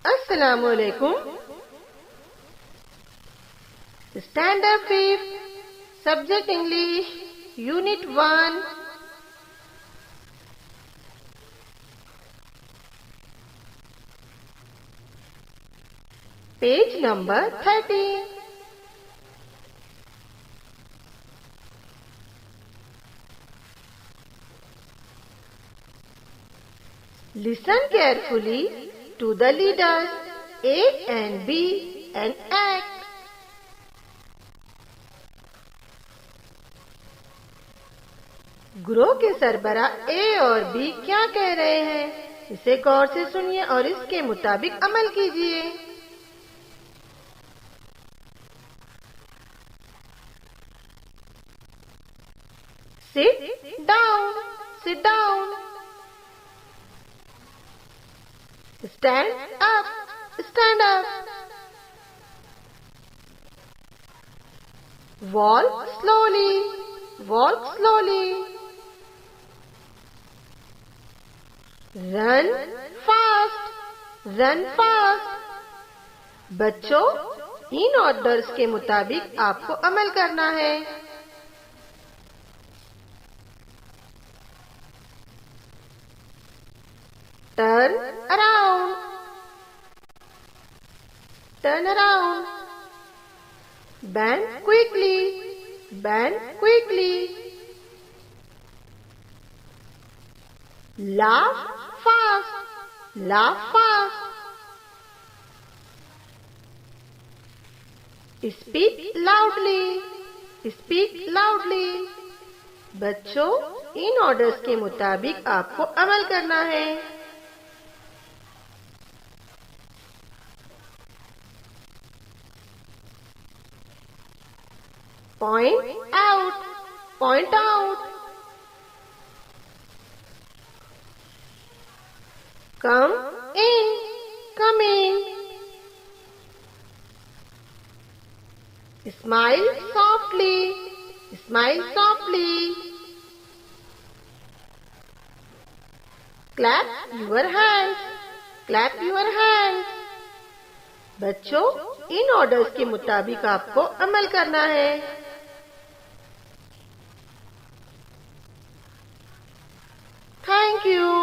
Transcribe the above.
Assalamualaikum. Standard 5th, Subject English, Unit 1. Page number 13. Listen carefully to the leaders A and B and act. ग्रोह के सरबरा ए और B क्या कह रहे हैं, इसे गौर से सुनिए और इसके मुताबिक अमल कीजिए। Sit down, sit down. Stand up, stand up. Walk slowly, walk slowly. Run fast, run fast. बच्चों, इन ऑर्डर्स के मुताबिक आपको अमल करना है। Turn around, turn around. Bend quickly, bend quickly. Laugh fast, laugh fast. Speak loudly, speak loudly. बच्चों, इन orders के मुताबिक आपको अमल करना है। Point out, point out. Come in, come in. Smile softly, smile softly. Clap your hands, clap your hands. बच्चों, इन orders के मुताबिक आपको अमल करना है। Thank you.